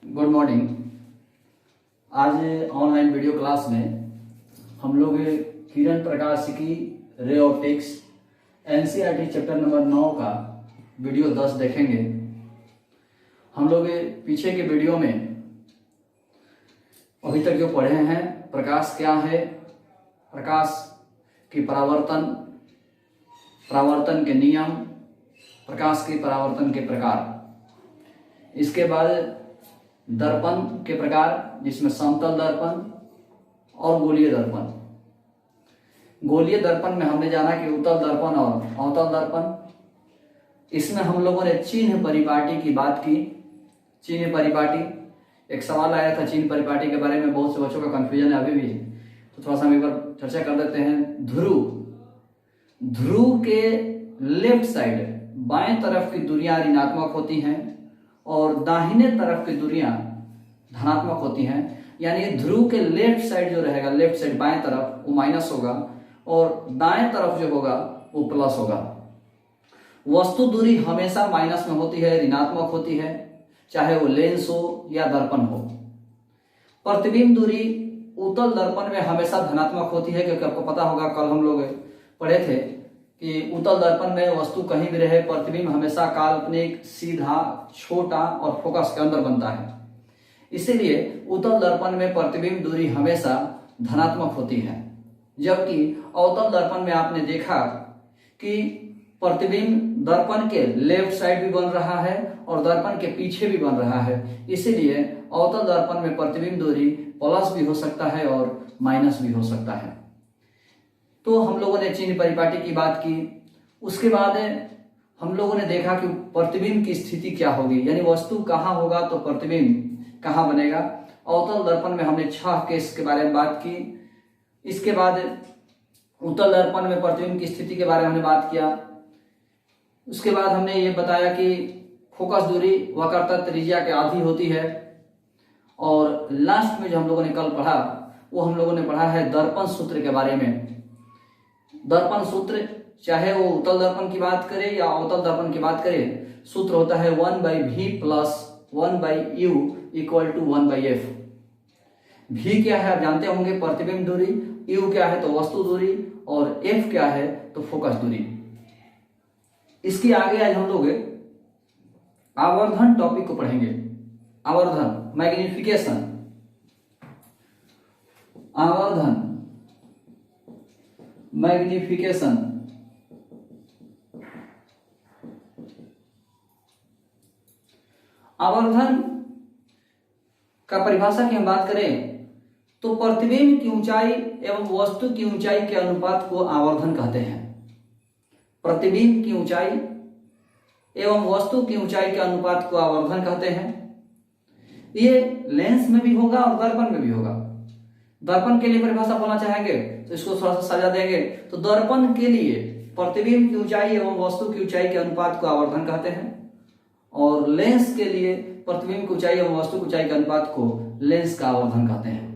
Good morning. आज online video class में हम लोग किरण प्रकाश की ray optics NCERT chapter number 9 का वीडियो 10 देखेंगे। हम लोग पीछे के वीडियो में अभी तक जो पढ़े हैं, प्रकाश क्या है, प्रकाश की परावर्तन के नियम, प्रकाश के परावर्तन के प्रकार, इसके बाद दर्पण के प्रकार जिसमें समतल दर्पण और गोलीय दर्पण। गोलीय दर्पण में हमने जाना कि उत्तल दर्पण और अवतल दर्पण। इसमें हम लोगों ने चिन्ह परिपाटी की बात की। चिन्ह परिपाटी, एक सवाल आया था चिन्ह परिपाटी के बारे में, बहुत से बच्चों का कंफ्यूजन है अभी भी, तो थोड़ा सा हम एक बार चर्चा कर देते हैं। ध्रुव के लेफ्ट साइड बाएं तरफ की दूरियां ऋणात्मक होती हैं और दाहिने तरफ की दूरियां धनात्मक होती हैं। यानी ध्रुव के लेफ्ट साइड जो रहेगा, लेफ्ट साइड बाएं तरफ, वो माइनस होगा और दाएं तरफ जो होगा वो प्लस होगा। वस्तु दूरी हमेशा माइनस में होती है, ऋणात्मक होती है, चाहे वो लेंस हो या दर्पण हो। प्रतिबिंब दूरी उत्तल दर्पण में हमेशा धनात्मक होती है, क्योंकि आपको पता होगा कल हम लोग पढ़े थे कि उत्तल दर्पण में वस्तु कहीं भी रहे, प्रतिबिंब हमेशा काल्पनिक, सीधा, छोटा और फोकस के अंदर बनता है। इसीलिए उत्तल दर्पण में प्रतिबिंब दूरी हमेशा धनात्मक होती है, जबकि अवतल दर्पण में आपने देखा कि प्रतिबिंब दर्पण के लेफ्ट साइड भी बन रहा है और दर्पण के पीछे भी बन रहा है। इसीलिए अवतल दर्पण में प्रतिबिंब दूरी प्लस भी हो सकता है और माइनस भी हो सकता है। तो हम लोगों ने चिन्ह परिपाटी की बात की। उसके बाद हम लोगों ने देखा कि प्रतिबिंब की स्थिति क्या होगी, यानी वस्तु कहाँ होगा तो प्रतिबिंब कहाँ बनेगा। अवतल दर्पण में हमने 6 केस के बारे में बात की। इसके बाद उत्तल दर्पण में प्रतिबिंब की स्थिति के बारे में हमने बात किया। उसके बाद हमने ये बताया कि फोकस दूरी वक्रता त्रिज्या के आधी होती है। और लास्ट में जो हम लोगों ने कल पढ़ा, वो हम लोगों ने पढ़ा है दर्पण सूत्र के बारे में। दर्पण सूत्र, चाहे वो उत्तल दर्पण की बात करें या अवतल दर्पण की बात करें, सूत्र होता है 1/v plus 1/u equal to 1/f। v क्या है आप जानते होंगे, प्रतिबिंब दूरी, u क्या है तो वस्तु दूरी, और f क्या है तो फोकस दूरी। इसके आगे आज हम लोग आवर्धन टॉपिक को पढ़ेंगे। आवर्धन, मैग्निफिकेशन, आवर्धन, मैग्निफिकेशन। आवर्धन का परिभाषा की हम बात करें तो प्रतिबिंब की ऊंचाई एवं वस्तु की ऊंचाई के अनुपात को आवर्धन कहते हैं। प्रतिबिंब की ऊंचाई एवं वस्तु की ऊंचाई के अनुपात को आवर्धन कहते हैं। ये लेंस में भी होगा और दर्पण में भी होगा। दर्पण के लिए परिभाषा बोलना चाहेंगे तो इसको थोड़ा सा सजा देंगे, तो दर्पण के लिए प्रतिबिंब की ऊंचाई एवं वस्तु की ऊंचाई के अनुपात को आवर्धन कहते हैं, और लेंस के लिए प्रतिबिंब की ऊंचाई एवं वस्तु की ऊंचाई के अनुपात को लेंस का आवर्धन कहते हैं।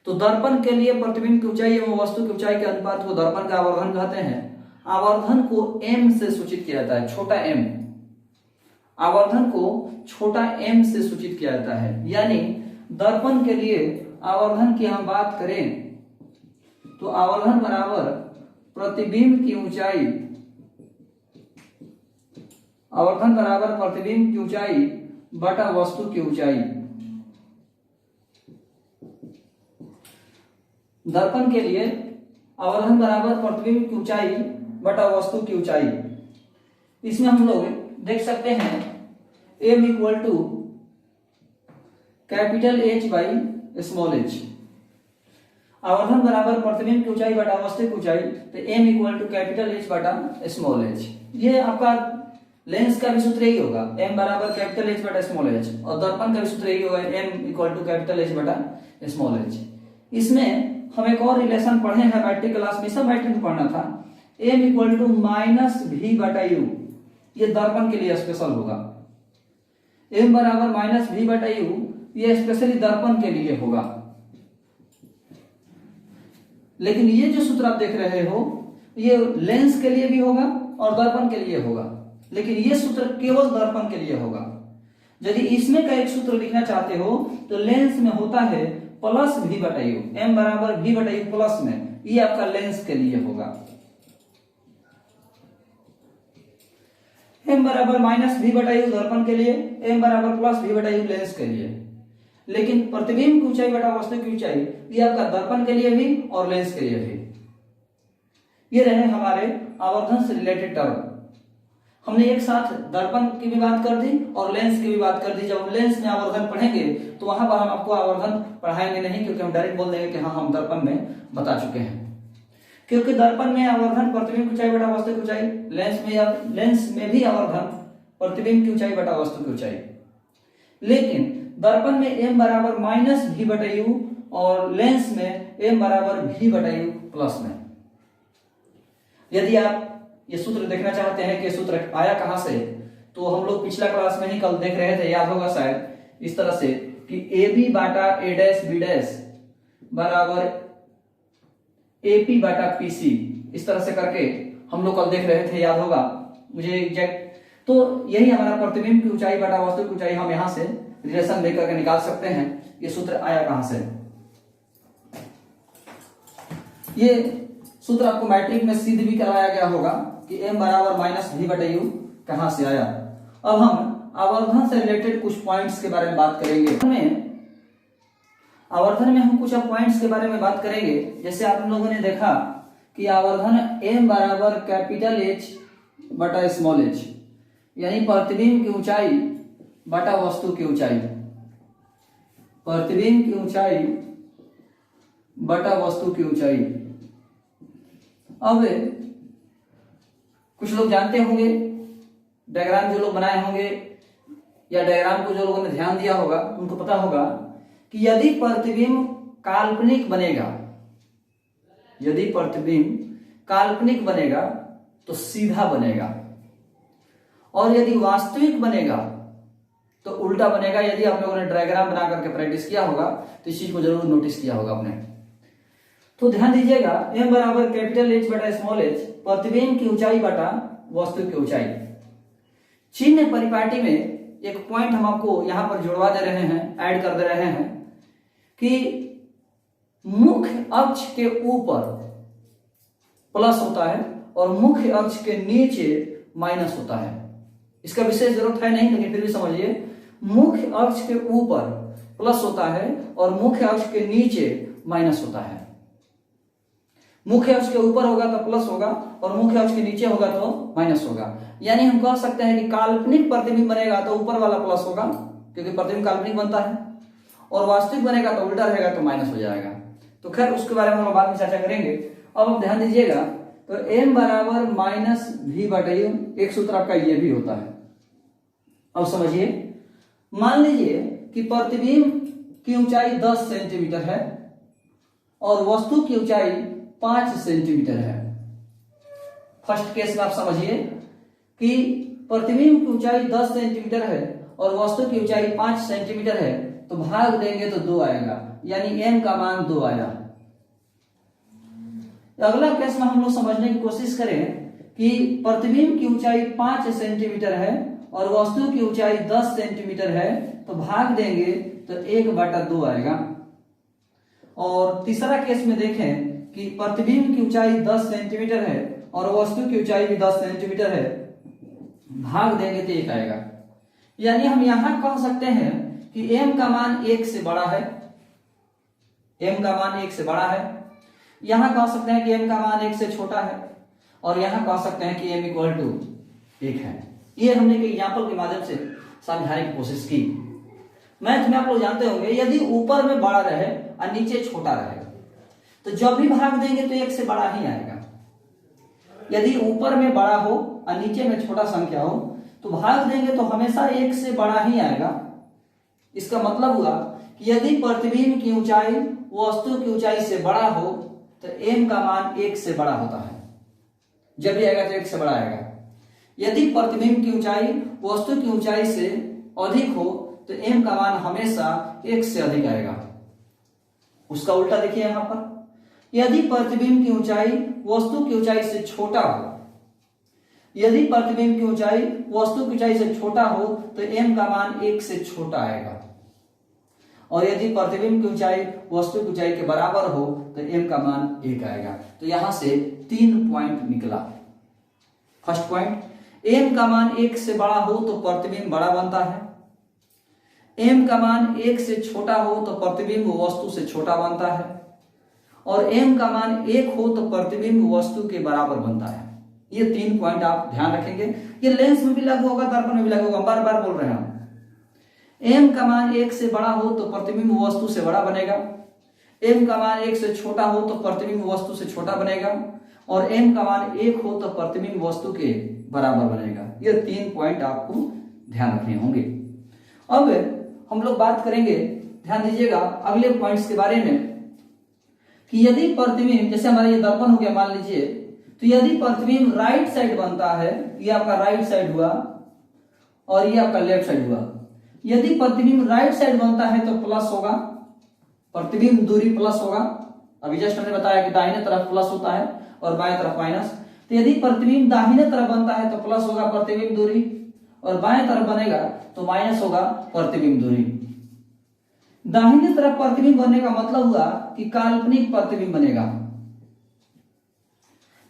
तो दर्पण के लिए प्रतिबिंब की ऊंचाई एवं वस्तु की ऊंचाई के अनुपात को दर्पण का आवर्धन कहते हैं। आवर्धन को m से सूचित किया जाता है, छोटा m। आवर्धन को छोटा m से सूचित किया जाता है। यानी दर्पण के लिए आवर्धन की हम बात करें तो आवर्धन बराबर प्रतिबिंब की ऊंचाई, आवर्धन बराबर प्रतिबिंब की ऊंचाई बटा वस्तु की ऊंचाई। दर्पण के लिए आवर्धन बराबर प्रतिबिंब की ऊंचाई बटा वस्तु की ऊंचाई। इसमें हम लोग देख सकते हैं m equal to capital H by small h। आवर्धन बराबर प्रतिबिंब की ऊंचाई बटा वस्तु की ऊंचाई, तो m equal to capital H बटा स्मॉल h। ये आपका लेंस का भी सूत्र यही होगा, m बराबर कैपिटल H बटा स्मॉल h, और दर्पण का भी सूत्र यही होगा, m equal to capital H बटा स्मॉल h। इसमें हम एक और रिलेशन पढ़े हैं मैट्रिक क्लास में, सब मैट्रिक में पढ़ना था। m equal to minus v बटा u, ये दर्पण के लिए स्पेशल होगा। m बराबर माइनस v बटा u, ये स्पेशली दर्पण के लिए होगा। लेकिन ये जो सूत्र आप देख रहे हो, ये लेंस के लिए भी होगा और दर्पण के लिए होगा, लेकिन ये सूत्र केवल दर्पण के लिए होगा। यदि इसमें का एक सूत्र लिखना चाहते हो तो लेंस में होता है प्लस v बटा यू, m बराबर v बटा यू प्लस में, ये आपका लेंस के लिए होगा। m बराबर माइनस v बटा यू दर्पण के लिए, m बराबर प्लस v बटा यू लेंस के लिए। लेकिन प्रतिबिंब की ऊंचाई बटा वस्तु की ऊंचाई ये आपका दर्पण के लिए भी और लेंस के लिए भी। ये रहे हमारे आवर्धन से रिलेटेड टर्म। हमने एक साथ दर्पण की भी बात कर दी और लेंस की भी बात कर दी। जब हम लेंस में आवर्धन पढ़ेंगे तो वहां पर हम आपको आवर्धन पढ़ाएंगे नहीं, क्योंकि हम डायरेक्ट बोल देंगे कि हाँ हम दर्पण में बता चुके हैं। क्योंकि दर्पण में आवर्धन प्रतिबिंब की ऊंचाई बटा वस्तु की ऊंचाई, लेंस में भी आवर्धन प्रतिबिंब की ऊंचाई बटा वस्तु की ऊंचाई। लेकिन दर्पण में m बराबर माइनस v बटा यू और लेंस में m बराबर v बटा यू प्लस में। यदि आप ये सूत्र देखना चाहते हैं कि सूत्र आया कहां से, तो हम लोग पिछला क्लास में ही कल देख रहे थे, याद होगा शायद, इस तरह से कि ए बी बाटा ए डैश बी डैश बराबर A P Bata P C, इस तरह से करके हम लोग कल देख रहे थे, याद होगा मुझे एग्जैक्ट। तो यही हमारा प्रतिबिंब की ऊंचाई बटा वस्तु की ऊंचाई हम यहां से रिलेशन देकर के निकाल सकते हैं। ये सूत्र आया कहां से, ये सूत्र आपको मैट्रिक में सिद्ध भी कराया गया होगा कि m बराबर माइनस v बटा यू कहां से आया। अब हम आवर्धन से रिलेटेड कुछ पॉइंट्स के बारे में बात करेंगे। आवर्धन में हम कुछ पॉइंट्स के बारे में बात करेंगे। जैसे आप लोगों ने देखा कि आवर्धन m बराबर कैपिटल H बटा स्मॉल h, यानी प्रतिबिंब की ऊंचाई बटा वस्तु की ऊंचाई, प्रतिबिंब की ऊंचाई बटा वस्तु की ऊंचाई। अब कुछ लोग जानते होंगे, डायग्राम जो लोग बनाए होंगे या डायग्राम को जो लोगों ने ध्यान दिया होगा उनको पता होगा कि यदि प्रतिबिंब काल्पनिक बनेगा, यदि प्रतिबिंब काल्पनिक बनेगा तो सीधा बनेगा, और यदि वास्तविक बनेगा तो उल्टा बनेगा। यदि आप लोगों ने डायग्राम बना करके प्रैक्टिस किया होगा तो इस चीज को जरूर नोटिस किया होगा आपने। तो ध्यान दीजिएगा, m बराबर कैपिटल H बटा स्मॉल h, प्रतिबिंब की ऊंचाई बटा वस्तु की ऊंचाई। चिन्ह परिपाटी में एक पॉइंट हम आपको यहां पर जुड़वा दे रहे हैं, ऐड कर दे रहे हैं कि मुख्य अक्ष के ऊपर प्लस होता है और मुख्य अक्ष के नीचे माइनस होता है। इसका विशेष जरूरत है नहीं, लेकिन फिर भी समझिए, मुख्य अक्ष के ऊपर प्लस होता है और मुख्य अक्ष के नीचे माइनस होता है। मुख्य अक्ष के ऊपर होगा तो प्लस होगा और मुख्य अक्ष के नीचे होगा तो माइनस होगा। यानी हम कह सकते हैं कि काल्पनिक प्रतिबिंब बनेगा तो ऊपर वाला प्लस होगा, क्योंकि प्रतिबिंब काल्पनिक बनता है, और वास्तविक बनेगा तो उल्टा रहेगा तो माइनस हो जाएगा। तो खैर उसके बारे में हम बाद में चर्चा करेंगे। अब आप ध्यान दीजिएगा, तो m बराबर माइनस v बटा यू, एक सूत्र आपका ये भी होता है। अब समझिए, मान लीजिए कि प्रतिबिंब की ऊंचाई 10 सेंटीमीटर है और वस्तु की ऊंचाई 5 सेंटीमीटर है। फर्स्ट केस में आप समझिए कि प्रतिबिंब की ऊंचाई 10 सेंटीमीटर है और वस्तु की ऊंचाई 5 सेंटीमीटर है, तो भाग देंगे तो 2 आएगा, यानी m का मान 2 आया। अगला केस में हम लोग समझने की कोशिश करें कि प्रतिबिंब की ऊंचाई 5 सेंटीमीटर है और वस्तु की ऊंचाई 10 सेंटीमीटर है, तो भाग देंगे तो 1/2 आएगा। और तीसरा केस में देखें कि प्रतिबिंब की ऊंचाई 10 सेंटीमीटर है और वस्तु की ऊंचाई भी 10 सेंटीमीटर है, भाग देंगे तो 1 आएगा। यानी हम यहां कह सकते हैं कि m का मान 1 से बड़ा है, m का मान 1 से बड़ा है। यहां कह सकते हैं कि m का मान 1 से छोटा है, और यहां कह सकते हैं कि m इक्वल टू 1 है। ये हमने एक एग्जाम्पल के माध्यम से समझाने की कोशिश की। मैथ में आप लोग जानते होंगे, यदि ऊपर में बड़ा रहे और नीचे छोटा रहे तो जब भी भाग देंगे तो 1 से बड़ा ही आएगा। यदि ऊपर में बड़ा हो और नीचे में छोटा संख्या हो तो भाग देंगे तो हमेशा 1 से बड़ा ही आएगा। इसका मतलब हुआ कि यदि प्रतिबिंब की ऊंचाई वस्तु की ऊंचाई से बड़ा हो तो m का मान 1 से बड़ा होता है, जब भी आएगा तो 1 से बड़ा आएगा। यदि प्रतिबिंब की ऊंचाई वस्तु की ऊंचाई से अधिक हो तो m का मान हमेशा 1 से अधिक आएगा। उसका उल्टा देखिए यहां पर, यदि प्रतिबिंब की ऊंचाई वस्तु की ऊंचाई से छोटा हो यदि प्रतिबिंब की ऊंचाई वस्तु की ऊंचाई से छोटा हो तो m का मान 1 से छोटा आएगा, और यदि प्रतिबिंब की ऊंचाई वस्तु की ऊंचाई के बराबर हो तो m का मान 1 आएगा। तो यहां से 3 पॉइंट निकला। फर्स्ट पॉइंट, m का मान 1 से बड़ा हो तो प्रतिबिंब बड़ा बनता है, m का मान 1 से छोटा हो तो प्रतिबिंब वस्तु से छोटा बनता है, और m का मान 1 हो तो प्रतिबिंब वस्तु के बराबर बनता है। ये 3 पॉइंट आप ध्यान रखेंगे। ये लेंस में भी लागू होगा, दर्पण में भी लागू होगा, बार बार बोल रहे हैं हम। m का मान 1 से बड़ा हो तो प्रतिबिंब वस्तु से बड़ा बनेगा, m का मान 1 से छोटा हो तो प्रतिबिंब वस्तु से छोटा बनेगा, और m का मान 1 हो तो प्रतिबिंब वस्तु के बराबर बनेगा। ये 3 पॉइंट आपको ध्यान रखने होंगे। अब हम लोग बात करेंगे, ध्यान दीजिएगा अगले पॉइंट्स के बारे में, कि यदि प्रतिबिंब, जैसे हमारा ये दर्पण हो गया मान लीजिए, तो यदि प्रतिबिंब राइट साइड बनता है, ये आपका राइट साइड हुआ और ये आपका लेफ्ट साइड हुआ। यदि प्रतिबिंब राइट साइड बनता है तो प्लस होगा, प्रतिबिंब दूरी प्लस होगा। अभी जस्ट हमने बताया कि दाहिने तरफ प्लस होता है और बाएं तरफ माइनस। तो यदि प्रतिबिंब दाहिने तरफ बनता है तो प्लस होगा प्रतिबिंब दूरी, और बाएं तरफ बनेगा तो माइनस होगा प्रतिबिंब दूरी। दाहिने तरफ प्रतिबिंब बनने का मतलब हुआ कि काल्पनिक प्रतिबिंब बनेगा।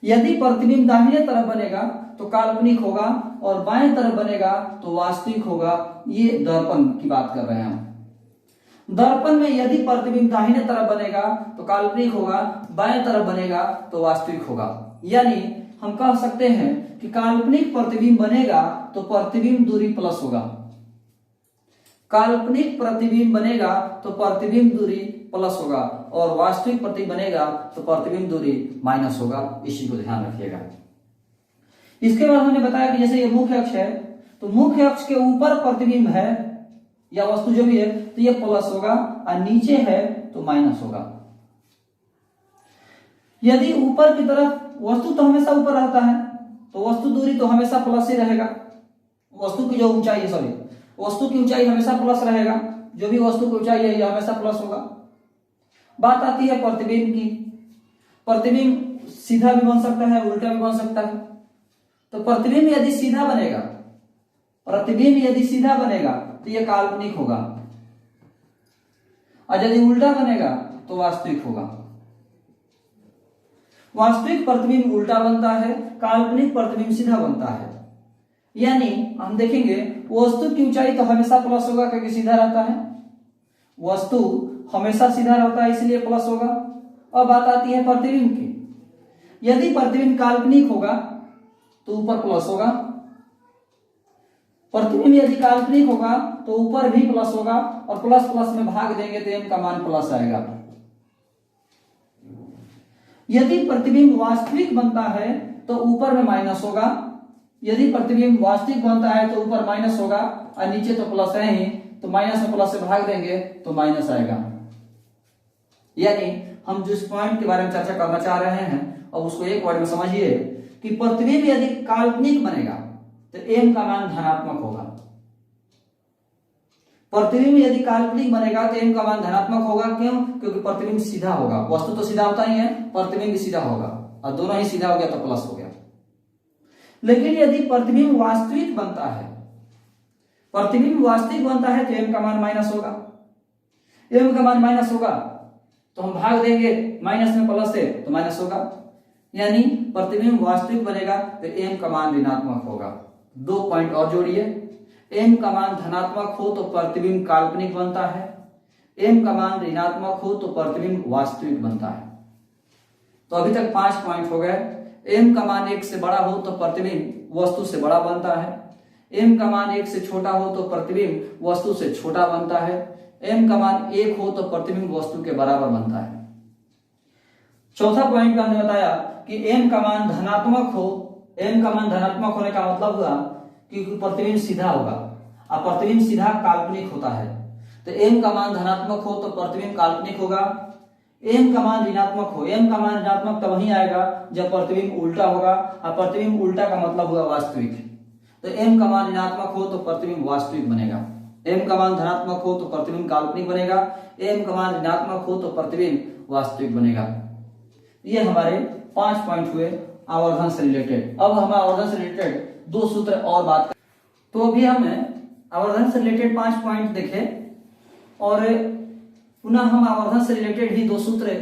यदि प्रतिबिंब दाहिने तरफ बनेगा तो काल्पनिक होगा, और बाएं तरफ बनेगा तो वास्तविक होगा। ये दर्पण की बात कर रहे हैं हम। दर्पण में यदि प्रतिबिंब दाहिने तरफ बनेगा तो काल्पनिक होगा, बाएं तरफ बनेगा तो वास्तविक होगा। यानी हम कह सकते हैं कि काल्पनिक प्रतिबिंब बनेगा तो प्रतिबिंब दूरी प्लस होगा, काल्पनिक प्रतिबिंब बनेगा तो प्रतिबिंब दूरी प्लस होगा, और वास्तविक प्रतिबिंब बनेगा तो प्रतिबिंब दूरी माइनस होगा। इसी को ध्यान रखिएगा। इसके बाद हमने बताया कि जैसे ये मुख्य अक्ष है, तो मुख्य अक्ष के ऊपर प्रतिबिंब है या वस्तु जो भी है तो ये प्लस होगा, और नीचे है तो माइनस होगा। यदि ऊपर की तरफ, वस्तु तो हमेशा ऊपर रहता है तो वस्तु दूरी तो हमेशा प्लस ही रहेगा। वस्तु की जो ऊंचाई है, सॉरी, वस्तु की ऊंचाई हमेशा प्लस रहेगा। जो भी वस्तु की ऊंचाई है ये हमेशा प्लस होगा। बात आती है प्रतिबिंब की। प्रतिबिंब सीधा भी बन सकता है, उल्टा भी बन सकता है। तो प्रतिबिंब यदि सीधा बनेगा, प्रतिबिंब यदि सीधा बनेगा तो यह काल्पनिक होगा, और यदि उल्टा बनेगा तो वास्तविक होगा। वास्तविक प्रतिबिंब उल्टा बनता है, काल्पनिक प्रतिबिंब सीधा बनता है। यानी हम देखेंगे वस्तु की ऊंचाई तो हमेशा प्लस होगा क्योंकि सीधा रहता है, वस्तु हमेशा सीधा रहता है इसलिए प्लस होगा। अब बात आती है प्रतिबिंब की। यदि प्रतिबिंब काल्पनिक होगा तो ऊपर प्लस होगा, प्रतिबिंब यदि काल्पनिक होगा तो ऊपर भी प्लस होगा, और प्लस प्लस में भाग देंगे तो m का मान प्लस आएगा। यदि प्रतिबिंब वास्तविक बनता है तो ऊपर में माइनस होगा, यदि प्रतिबिंब वास्तविक बनता है तो ऊपर माइनस होगा, और नीचे तो प्लस है ही, तो माइनस में प्लस से भाग देंगे तो माइनस आएगा। यानी हम जिस पॉइंट के बारे में चर्चा करना चाह रहे हैं, अब उसको एक वर्ड में समझिए कि प्रतिबिंब यदि काल्पनिक बनेगा तो m का मान धनात्मक होगा। प्रतिबिंब यदि काल्पनिक बनेगा तो m का मान धनात्मक होगा। क्यों? क्योंकि प्रतिबिंब सीधा होगा। वस्तु तो सीधा होता ही है, प्रतिबिंब भी सीधा होगा, और दोनों ही सीधा हो गया तो प्लस हो गया। लेकिन यदि प्रतिबिंब वास्तविक बनता है, प्रतिबिंब वास्तविक बनता है तो m का मान माइनस होगा। m का मान माइनस होगा तो हम भाग देंगे, माइनस में प्लस है तो माइनस होगा। यानी प्रतिबिंब वास्तविक बनेगा तो m का मान ऋणात्मक होगा। 2 पॉइंट और जोड़िए। m का मान धनात्मक हो तो प्रतिबिंब काल्पनिक बनता है, m का मान ऋणात्मक हो तो प्रतिबिंब वास्तविक बनता है। तो अभी तक 5 पॉइंट हो गए। m का मान 1 से बड़ा हो तो प्रतिबिंब वस्तु से बड़ा बनता है, m का मान 1 से छोटा हो तो प्रतिबिंब वस्तु से छोटा बनता है, m का मान 1 हो तो प्रतिबिंब वस्तु के बराबर बनता है। चौथा पॉइंट में हमने बताया कि m का मान धनात्मक हो, m का मान धनात्मक होने का मतलब हुआ कि प्रतिबिंब सीधा होगा, और प्रतिबिंब सीधा काल्पनिक होता है। तो m का मान धनात्मक हो तो प्रतिबिंब काल्पनिक होगा। m का मान ऋणात्मक हो, m का मान ऋणात्मक तब वही आएगा जब प्रतिबिंब उल्टा होगा, और प्रतिबिंब उल्टा का मतलब हुआ वास्तविक। तो m का मान ऋणात्मक हो तो प्रतिबिंब वास्तविक बनेगा, m का मान धनात्मक हो तो प्रतिबिंब काल्पनिक बनेगा, m का मान ऋणात्मक हो तो प्रतिबिंब वास्तविक बनेगा। ये हमारे 5 पॉइंट हुए। आवर्धन से रिलेटेड। अब हम आवर्धन से रिलेटेड 2 सूत्र और बात करें। तो अभी हम आवर्धन से रिलेटेड 5 पॉइंट देखे और पुनः हम आवर्धन से रिलेटेड ही 2 सूत्र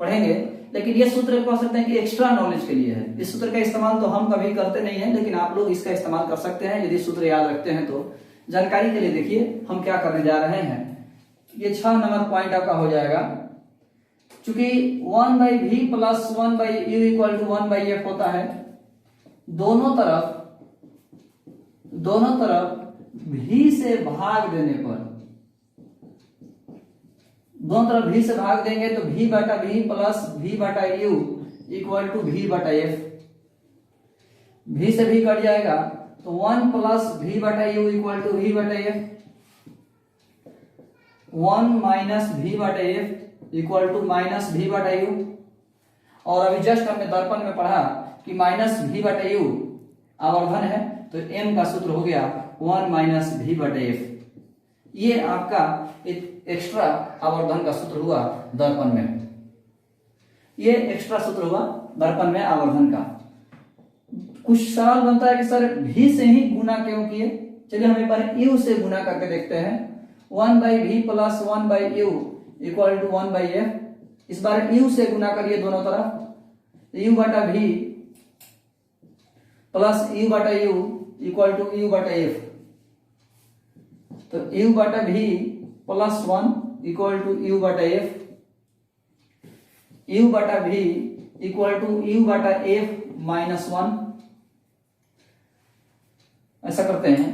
पढ़ेंगे, लेकिन ये सूत्र कह सकते हैं कि एक्स्ट्रा नॉलेज के लिए है। इस सूत्र का इस्तेमाल तो हम कभी करते नहीं है, लेकिन आप लोग इसका इस्तेमाल कर सकते हैं यदि सूत्र याद रखते हैं तो। जानकारी के लिए देखिए हम क्या करने जा रहे हैं। ये 6 नंबर पॉइंट आपका हो जाएगा। चूंकि 1/v plus 1/u equal to 1/f होता है, दोनों तरफ v से भाग देने पर, दोनों तरफ v से भाग देंगे तो v बटा v प्लस v बटा u इक्वल टू v बटा f। v से v कट जाएगा तो 1 प्लस v बटा u इक्वल टू v बटा f। 1 माइनस v बटा f equal to minus v बटा u। और अभी जस्ट हमने दर्पण में पढ़ा कि माइनस v बटा u आवर्धन है, तो m का सूत्र हो गया 1 माइनस v बटा f। ये आपका एक एक्स्ट्रा आवर्धन का सूत्र हुआ दर्पण में। ये एक्स्ट्रा सूत्र हुआ दर्पण में आवर्धन का। कुछ सवाल बनता है कि सर v से ही गुना क्यों किए। चलिए हम एक बार u से गुना करके देखते हैं। 1/v plus 1/u equal to 1/f। इस बार u से गुना करिए दोनों तरफ। u बटा v प्लस u बटा u इक्वल टू u बटा f। तो u बटा v plus 1 equal to u बटा f। u बटा v इक्वल टू u बटा f माइनस 1। ऐसा करते हैं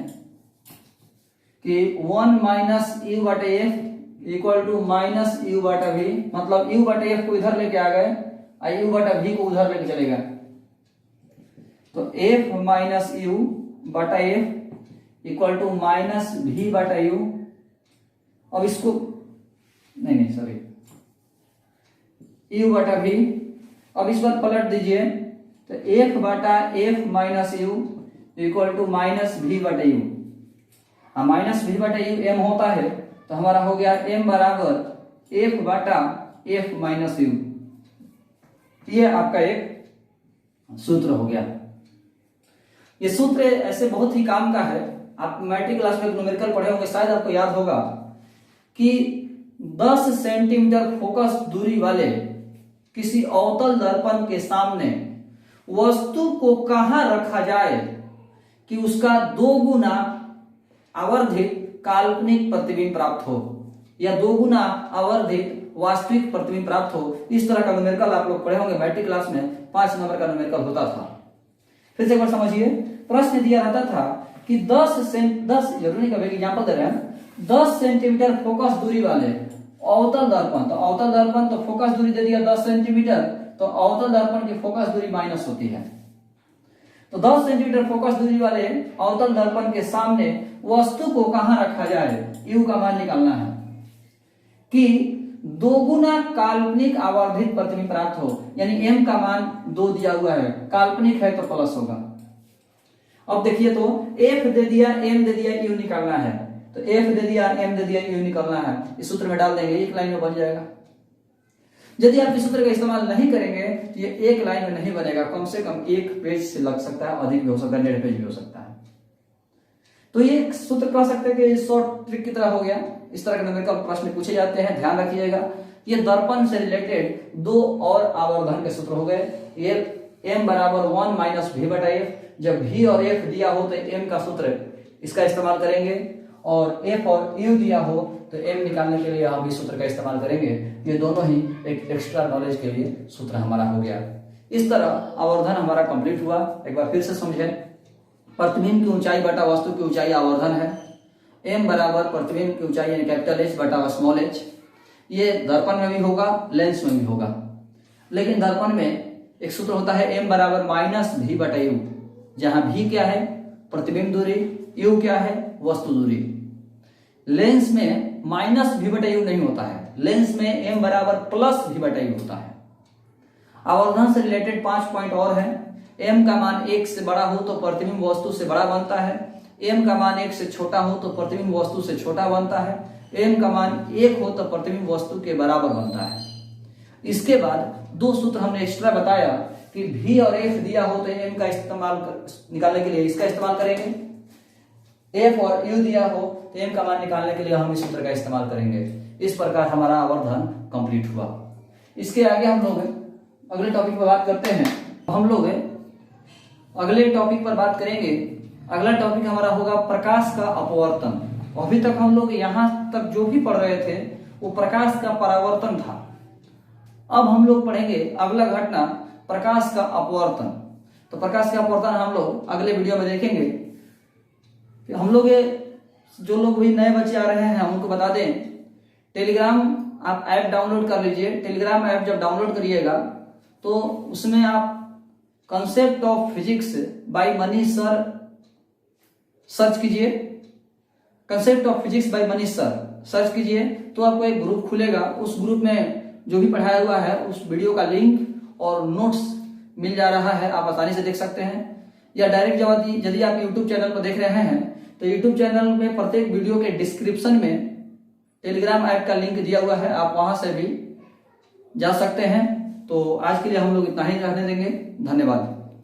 कि 1 माइनस u बटा f equal to minus u बटा v, मतलब u बटा f को इधर लेके आ गए और u बटा v को उधर लेके चले गए, तो f माइनस u बटा f equal to minus v बटा u। अब इसको नहीं सॉरी u बटा v। अब इस बार पलट दीजिए तो f बटा f minus u equal to minus v बटा u। माइनस v बटा u m होता है, तो हमारा हो गया m बराबर f बटा f माइनस u। ये आपका एक सूत्र हो गया। ये सूत्र ऐसे बहुत ही काम का है। आप मैट्रिक क्लास में न्यूमेरिकल पढ़े होंगे, शायद आपको याद होगा कि 10 सेंटीमीटर फोकस दूरी वाले किसी अवतल दर्पण के सामने वस्तु को कहां रखा जाए कि उसका 2 गुना आवर्धित काल्पनिक प्रतिबिंब प्राप्त हो या 2 गुना आवर्धित वास्तविक प्रतिबिंब प्राप्त हो। इस तरह का न्यूमेरिकल आप लोग पढ़े होंगे मैट्रिक क्लास में। 5 नंबर का न्यूमेरिकल होता था। फिर से एक बार समझिए, प्रश्न दिया रहता था कि 10 जरूरी कभी एग्जांपल दे रहे हैं, 10 सेंटीमीटर फोकस दूरी वाले अवतल दर्पण, तो अवतल दर्पण तो फोकस दूरी दे दिया 10 सेंटीमीटर, तो अवतल दर्पण की फोकस दूरी माइनस होती है। तो 10 सेंटीमीटर फोकस दूरी वाले अवतल दर्पण के सामने वस्तु को कहां रखा जाए, u का मान निकालना है कि 2 गुना काल्पनिक आवर्धित प्रतिबिंब प्राप्त हो, यानी m का मान 2 दिया हुआ है, काल्पनिक है तो प्लस होगा। अब देखिए तो f दे दिया, m दे दिया, u निकालना है, तो f दे दिया, m दे दिया, u निकालना है। इस सूत्र में डाल देंगे, एक लाइन में बन जाएगा। यदि आप इस सूत्र का इस्तेमाल नहीं करेंगे तो ये एक लाइन में नहीं बनेगा, कम से कम 1 पेज से लग सकता है, अधिक भी हो सकता है, 1.5 पेज भी हो सकता है। तो ये सूत्र कह सकते हैं कि शॉर्ट ट्रिक की तरह हो गया। इस तरह के न्यूमेरिकल प्रश्न पूछे जाते हैं, ध्यान रखिएगा। ये दर्पण से रिलेटेड 2 और आवर्धन के सूत्र हो गए। ये m बराबर 1 माइनस v बटा f। जब v और f दिया हो तो m का सूत्र इसका इस्तेमाल करेंगे, और f और u दिया हो तो m निकालने के लिए हम इस सूत्र का इस्तेमाल करेंगे। ये दोनों ही एक एक्स्ट्रा नॉलेज के लिए सूत्र हमारा हो गया। इस तरह आवर्धन हमारा कंप्लीट हुआ। एक बार फिर से समझे, प्रतिबिंब की ऊंचाई बटा वस्तु की ऊंचाई आवर्धन है। m बराबर प्रतिबिंब की ऊंचाई यानी कैपिटल H बटा स्मॉल h। ये दर्पण में भी होगा, लेंस में भी होगा, लेकिन दर्पण में एक सूत्र होता है m बराबर माइनस v बटा u, जहां v क्या है प्रतिबिंब दूरी, u क्या है वस्तु दूरी। लेंस में माइनस v बटा u नहीं होता है, लेंस में m बराबर प्लस v बटा u होता है। आवर्धन से रिलेटेड 5 पॉइंट और हैं। m का मान 1 से बड़ा हो तो प्रतिबिंब वस्तु से बड़ा बनता है, m का मान 1 से छोटा हो तो प्रतिबिंब वस्तु से छोटा बनता है, m का मान 1 हो तो प्रतिबिंब वस्तु के बराबर बनता है। इसके बाद 2 सूत्र हमने एक्स्ट्रा बताया कि V और F दिया हो तो M का इस्तेमाल निकालने के लिए इसका इस्तेमाल करेंगे, F और U दिया हो तो M का मान निकालने के लिए हम इस सूत्र का इस्तेमाल करेंगे। इस प्रकार हमारा आवर्धन कंप्लीट हुआ। इसके आगे हम लोग अगले टॉपिक पर बात करते हैं। हम लोग अगले टॉपिक पर बात करेंगे। अगला टॉपिक हमारा होगा प्रकाश का अपवर्तन। अभी तक हम लोग यहाँ तक जो भी पढ़ रहे थे वो प्रकाश का परावर्तन था। अब हम लोग पढ़ेंगे अगला घटना प्रकाश का अपवर्तन। तो प्रकाश का अपवर्तन हम लोग अगले वीडियो में देखेंगे। हम लोग जो लोग भी नए बच्चे आ रहे हैं उनको बता दें, टेलीग्राम आप ऐप डाउनलोड कर लीजिए। टेलीग्राम ऐप जब डाउनलोड करिएगा तो उसमें आप concept of physics by Manish sir search कीजिए। Concept of physics by Manish sir search कीजिए तो आपको एक ग्रुप खुलेगा। उस ग्रुप में जो भी पढ़ाया हुआ है उस वीडियो का लिंक और नोट्स मिल जा रहा है, आप आसानी से देख सकते हैं। या डायरेक्ट यदि आप यूट्यूब चैनल पर देख रहे हैं तो यूट्यूब चैनल में प्रत्येक वीडियो के डिस्क्रिप्शन में टेलीग्राम ऐप का लिंक दिया हुआ है, आप वहां से भी जा सकते हैं। तो आज के लिए हम लोग इतना ही रहने देंगे। धन्यवाद।